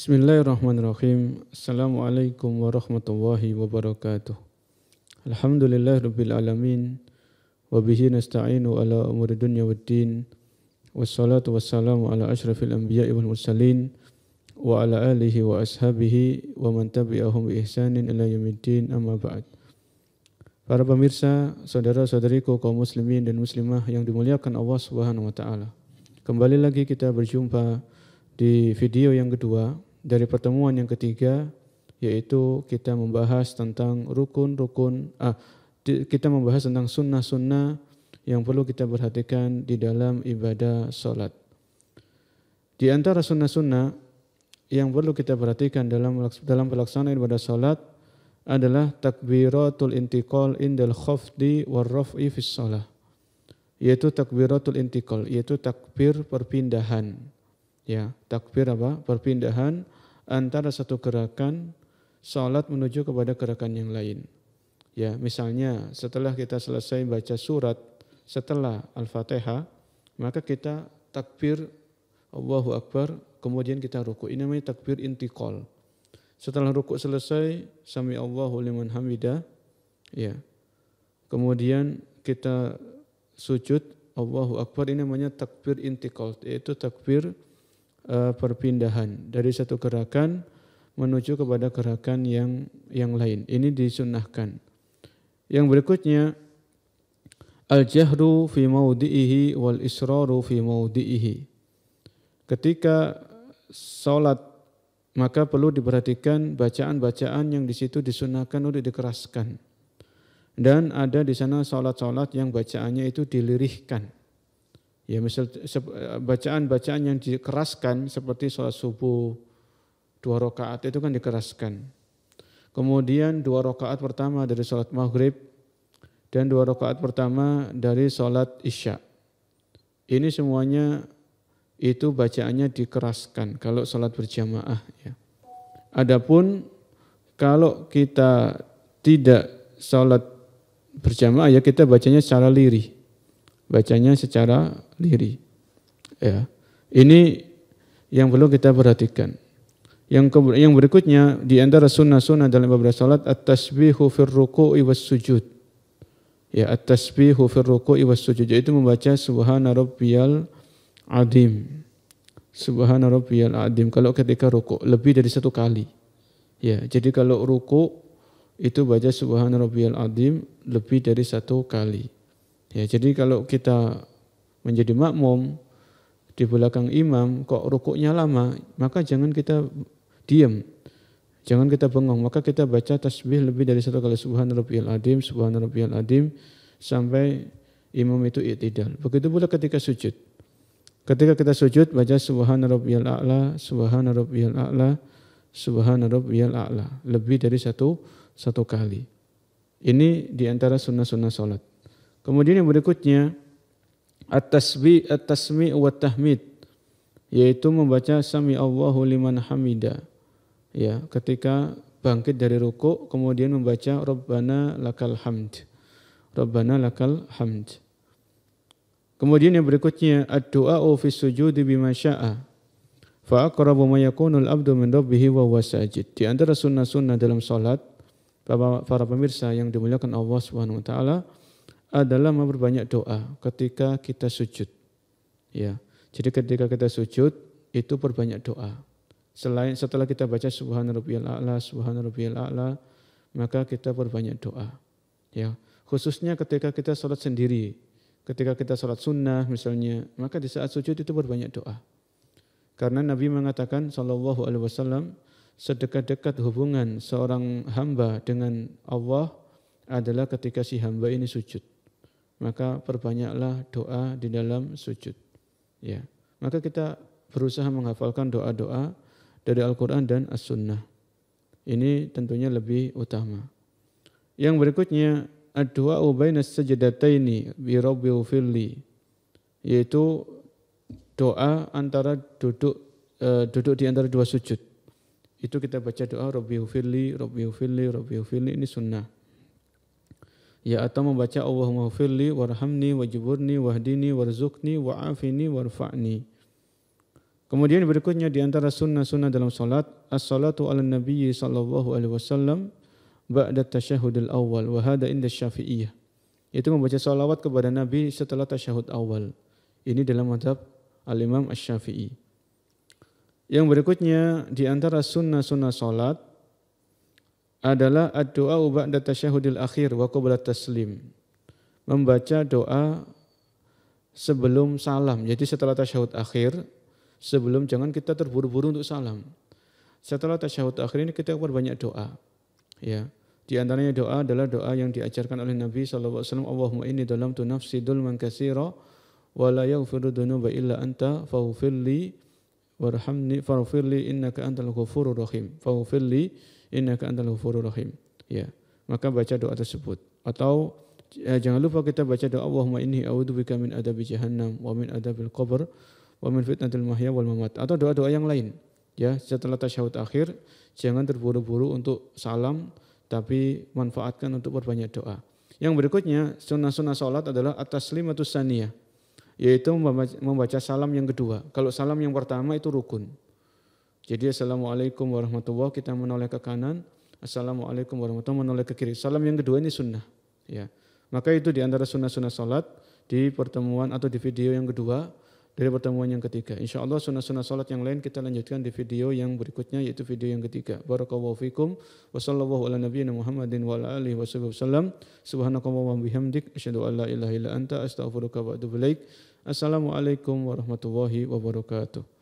Bismillahirrahmanirrahim. Assalamualaikum warahmatullahi wabarakatuh. Alhamdulillahirabbil alamin wa bihi nasta'inu ala umuri dunya waddin. Wassalatu wassalamu ala asyrafil anbiya'i wal mursalin wa ala alihi wa ashabihi wa man tabi'ahum bi ihsanin ila yaumiddin, amma ba'd. Para pemirsa, saudara-saudariku kaum muslimin dan muslimah yang dimuliakan Allah Subhanahu wa taala. Kembali lagi kita berjumpa di video yang kedua dari pertemuan yang ketiga, yaitu kita membahas tentang kita membahas tentang sunnah-sunnah yang perlu kita perhatikan di dalam ibadah salat. Di antara sunnah-sunnah yang perlu kita perhatikan dalam pelaksanaan ibadah salat adalah takbiratul intiqal indal khafdi war raf'i fis shalah. Yaitu takbiratul intiqal, yaitu takbir perpindahan. Ya, takbir apa? Perpindahan antara satu gerakan salat menuju kepada gerakan yang lain. Ya, misalnya setelah kita selesai baca surat setelah Al-Fatihah, maka kita takbir Allahu Akbar, kemudian kita ruku'. Ini namanya takbir intiqal. Setelah ruku' selesai, sami Allahu liman hamidah, ya. Kemudian kita sujud Allahu Akbar, ini namanya takbir intiqal, yaitu takbir perpindahan dari satu gerakan menuju kepada gerakan yang lain. Ini disunnahkan. Yang berikutnya al-jahru fi maudi'ihi wal israru fi maudi'ihi. Ketika salat maka perlu diperhatikan bacaan-bacaan yang di situ disunnahkan untuk dikeraskan. Dan ada di sana salat-salat yang bacaannya itu dilirihkan. Ya, misal bacaan-bacaan yang dikeraskan seperti sholat subuh 2 rakaat itu kan dikeraskan. Kemudian 2 rakaat pertama dari sholat maghrib dan 2 rakaat pertama dari sholat isya. Ini semuanya itu bacaannya dikeraskan kalau sholat berjamaah. Ya. Adapun kalau kita tidak sholat berjamaah, ya kita bacanya secara lirih. Bacanya secara lirih. Ya. Ini yang perlu kita perhatikan. Yang berikutnya di antara sunnah-sunnah dalam ibadah salat at-tasbihu fir ruku'i was sujud. Ya, at-tasbihu fir ruku'i was sujud, yaitu membaca subhana rabbiyal azim. Subhana rabbiyal azim kalau ketika ruku' lebih dari 1 kali. Ya, jadi kalau ruku' itu baca subhana rabbiyal azim lebih dari 1 kali. Ya, jadi kalau kita menjadi makmum di belakang imam kok rukuknya lama, maka jangan kita diam. Jangan kita bengong, maka kita baca tasbih lebih dari 1 kali subhana rabbiyal azim sampai imam itu i'tidal. Begitu pula ketika sujud. Ketika kita sujud baca subhana rabbiyal a'la, subhana rabbiyal a'la, subhana rabbiyal a'la lebih dari satu kali. Ini di antara sunnah-sunnah salat. Kemudian yang berikutnya at-tasmi' wa tahmid, yaitu membaca sami Allahu liman hamida. Ya, ketika bangkit dari ruku' kemudian membaca Rabbana lakal hamd. Rabbana lakal hamd. Kemudian yang berikutnya ad-du'a'u fi sujudi bima sya'a. Fa aqrabu ma yakunul abdu min rabbih wa huwa sajid. Di antara sunnah-sunnah dalam salat para pemirsa yang dimuliakan Allah Subhanahu wa taala adalah memperbanyak doa ketika kita sujud. Ya. Jadi ketika kita sujud itu perbanyak doa. Setelah kita baca subhana rabbiyal a'la, maka kita perbanyak doa. Ya. Khususnya ketika kita salat sendiri, ketika kita salat sunnah misalnya, maka di saat sujud itu perbanyak doa. Karena Nabi mengatakan sallallahu alaihi wasallam, sedekat-dekat hubungan seorang hamba dengan Allah adalah ketika si hamba ini sujud. Maka perbanyaklah doa di dalam sujud. Ya. Maka kita berusaha menghafalkan doa-doa dari Al-Quran dan As-Sunnah. Ini tentunya lebih utama. Yang berikutnya ad-du'a'u bainas sajdataini bi rabbi ufirli, yaitu doa antara duduk di antara 2 sujud. Itu kita baca doa rabbi ufirli, rabbi ufirli, rabbi ufirli, ini sunnah. Ya, atau membaca Allahumma ghfirli warhamni wajburni wahdini warzuqni wa'afini warfa'ni. Kemudian berikutnya di antara sunnah-sunnah dalam salat, as-salatu ala nabiyyi sallallahu alaihi wasallam ba'da tasyahudil awal wa hada inda Syafi'iyah. Itu membaca salawat kepada Nabi setelah tasyahud awal. Ini dalam mazhab al-Imam Asy-Syafi'i. Yang berikutnya di antara sunnah-sunnah salat adalah ad-du'a ba'da tasyahudil akhir wa qabla taslim. Membaca doa sebelum salam. Jadi setelah tasyahud akhir, sebelum jangan kita terburu-buru untuk salam. Setelah tasyahud akhir ini kita perbanyak doa. Ya. Di antaranya doa adalah doa yang diajarkan oleh Nabi sallallahu alaihi wasallam, Allahumma inni dhalamtu nafsi dzulman katsira wa la yaghfiru dzunuba illa anta faghfirli warhamni faghfirli innaka antal ghafurur rahim. Faghfirli innaka antal ghafurur rahim. Ya. Maka baca doa tersebut. Atau jangan lupa kita baca doa Allahumma inni a'udzubika min adzabi jahannam wa min adzabil qabr wa min fitnatil mahya wal mamat, atau doa-doa yang lain. Ya, setelah tasyahud akhir jangan terburu-buru untuk salam, tapi manfaatkan untuk berbanyak doa. Yang berikutnya sunnah-sunnah salat adalah at-taslimatus saniyah, yaitu membaca salam yang kedua. Kalau salam yang pertama itu rukun. Jadi assalamualaikum warahmatullahi, kita menoleh ke kanan, assalamualaikum warahmatullahi, menoleh ke kiri. Salam yang kedua ini sunnah. Ya. Maka itu di antara sunnah-sunnah salat di pertemuan atau di video yang kedua dari pertemuan yang ketiga. InsyaAllah sunnah-sunnah salat yang lain kita lanjutkan di video yang berikutnya, yaitu video yang ketiga. Barakallahu fikum wa sallallahu ala nabiyyina Muhammadin wa ala alihi wasallam. Subhanakallahumma wa bihamdik asyhadu an la ilaha illa anta astaghfiruka wa atubu ilaik. Assalamualaikum warahmatullahi wabarakatuh.